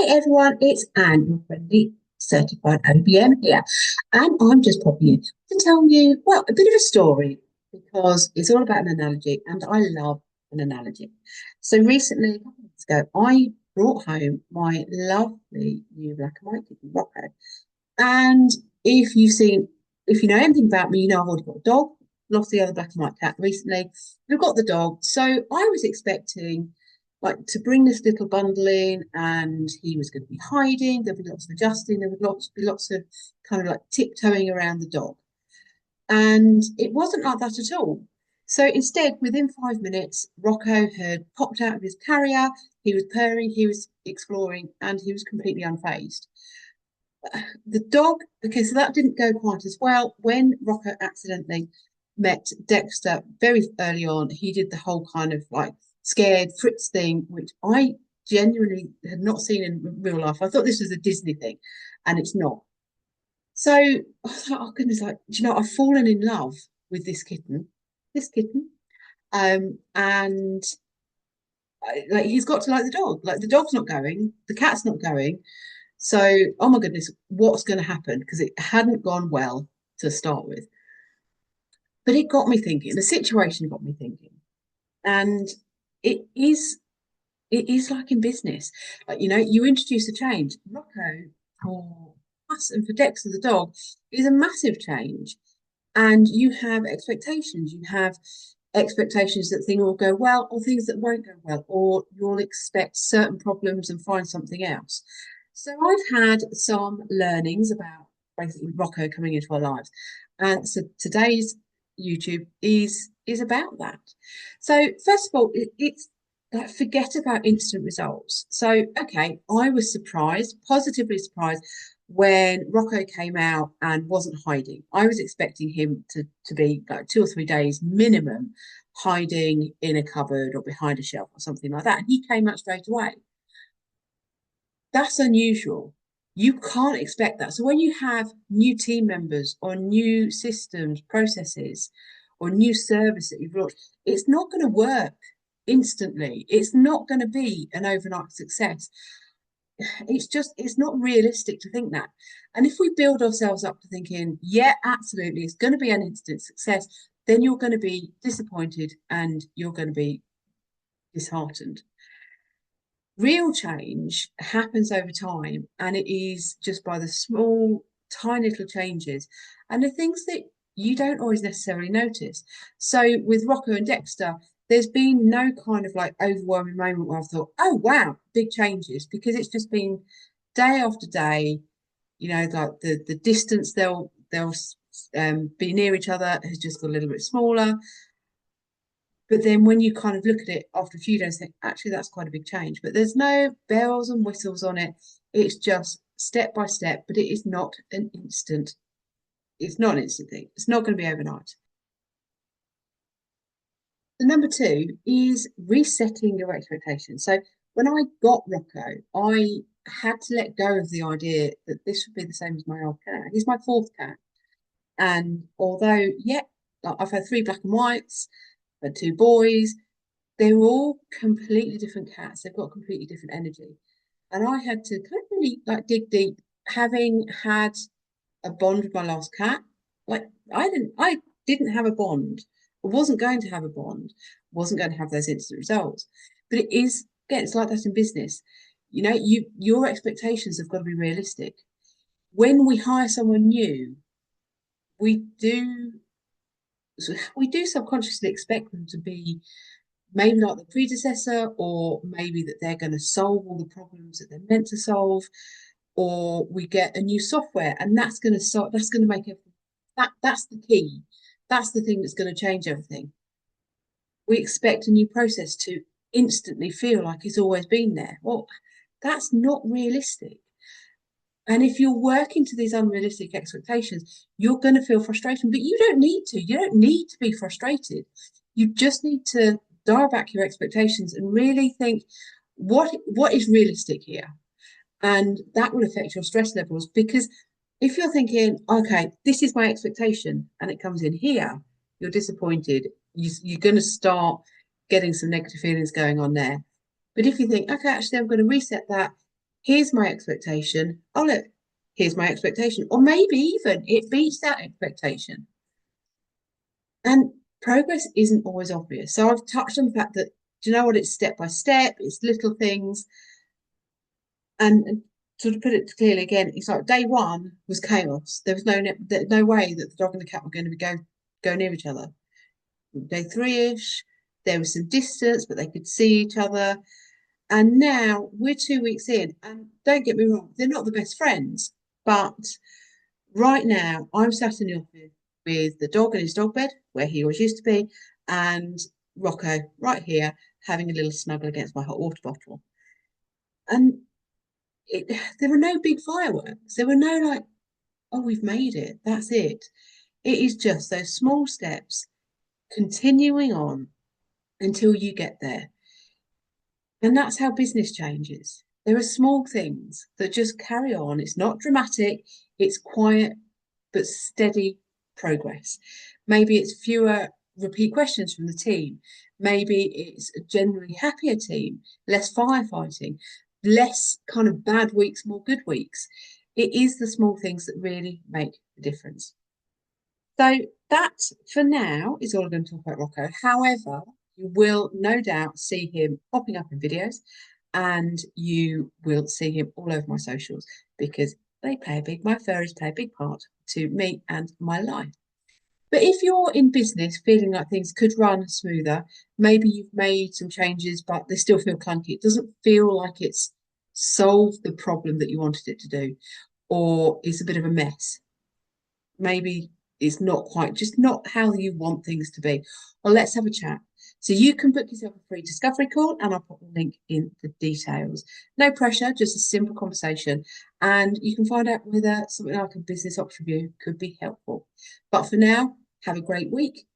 Hey everyone, it's Anne, your friendly certified OBM here, and I'm just popping in to tell you, well, a bit of a story because it's all about an analogy, and I love an analogy. So recently, a couple of weeks ago, I brought home my lovely new black and white kitten, Rocco. And if you know anything about me, you know I've already got a dog, lost the other black and white cat recently. We've got the dog, so I was expecting like to bring this little bundle in, and he was going to be hiding. There'd be lots of adjusting. There would be lots of kind of like tiptoeing around the dog, and it wasn't like that at all. So instead, within 5 minutes, Rocco had popped out of his carrier. He was purring, he was exploring, and he was completely unfazed. The dog, okay, so that didn't go quite as well. When Rocco accidentally met Dexter very early on, he did the whole kind of like scared Fritz thing, which I genuinely had not seen in real life. I thought this was a Disney thing, and it's not. So I was like, oh goodness, like, do you know, I've fallen in love with this kitten. And like he's got to like the dog. Like the dog's not going, the cat's not going. So, oh my goodness, what's going to happen? Because it hadn't gone well to start with. But it got me thinking, the situation got me thinking. And it is it is like in business. Like, you introduce a change. Rocco for us and for Dexter the dog is a massive change. And you have expectations. You have expectations that things will go well or things that won't go well, or you'll expect certain problems and find something else. So I've had some learnings about basically Rocco coming into our lives. And so today's YouTube is about that. So first of all, it's like forget about instant results. So okay, I was surprised, positively surprised when Rocco came out and wasn't hiding. I was expecting him to be like 2 or 3 days minimum hiding in a cupboard or behind a shelf or something like that. And he came out straight away. That's unusual. You can't expect that. So when you have new team members or new systems, processes, or new service that you've launched, it's not going to work instantly. It's not going to be an overnight success. It's not realistic to think that. And if we build ourselves up to thinking, yeah, absolutely, it's going to be an instant success, then you're going to be disappointed and you're going to be disheartened. Real change happens over time, and it is just by the small, tiny little changes and the things that you don't always necessarily notice. So with Rocco and Dexter, there's been no kind of like overwhelming moment where I've thought, oh wow, big changes, because it's just been day after day, like the distance they'll be near each other has just got a little bit smaller. But then when you kind of look at it after a few days, think, actually, that's quite a big change. But there's no bells and whistles on it. It's just step by step, but it's not an instant thing. It's not going to be overnight. The number two is resetting your expectations. So when I got Rocco, I had to let go of the idea that this would be the same as my old cat. He's my fourth cat. And although, yeah, like I've had three black and whites, I've had two boys, they're all completely different cats. They've got completely different energy. And I had to kind of really like dig deep, having had a bond with my last cat. Like I didn't have a bond. I wasn't going to have a bond. Wasn't going to have those instant results. But it is, again, it's like that in business. Your expectations have got to be realistic. When we hire someone new, we do we do subconsciously expect them to be maybe not the predecessor, or maybe that they're going to solve all the problems that they're meant to solve, or we get a new software and that's going to make everything that's the key. That's the thing that's going to change everything. We expect a new process to instantly feel like it's always been there. Well, that's not realistic. And if you're working to these unrealistic expectations, you're going to feel frustration, but you don't need to. You don't need to be frustrated. You just need to dial back your expectations and really think what is realistic here. And that will affect your stress levels, because if you're thinking, okay, this is my expectation and it comes in here, you're disappointed. You're going to start getting some negative feelings going on there. But if you think, okay, actually, I'm going to reset that, Here's my expectation. Oh, look, here's my expectation. Or maybe even it beats that expectation. And progress isn't always obvious. So I've touched on the fact that, do you know what? It's step by step, it's little things. And to put it clearly again, it's like day one was chaos. There was no way that the dog and the cat were going to go near each other. Day three-ish, there was some distance, but they could see each other. And now we're 2 weeks in, and don't get me wrong, they're not the best friends. But right now, I'm sat in the office with the dog in his dog bed, where he always used to be, and Rocco right here having a little snuggle against my hot water bottle. And there were no big fireworks. There were no like, oh, we've made it. That's it. It is just those small steps continuing on until you get there. And that's how business changes. There are small things that just carry on. It's not dramatic, it's quiet but steady progress. Maybe it's fewer repeat questions from the team. Maybe it's a generally happier team, less firefighting, less kind of bad weeks, more good weeks. It is the small things that really make the difference. So that for now is all I'm going to talk about Rocco. However, you will no doubt see him popping up in videos and you will see him all over my socials because my furries play a big part to me and my life. But if you're in business feeling like things could run smoother, maybe you've made some changes, but they still feel clunky. It doesn't feel like it's solved the problem that you wanted it to do, or it's a bit of a mess. Maybe it's not quite, just not how you want things to be. Well, let's have a chat. So you can book yourself a free discovery call, and I'll put the link in the details. No pressure, just a simple conversation, and you can find out whether something like a business option review could be helpful. But for now, have a great week.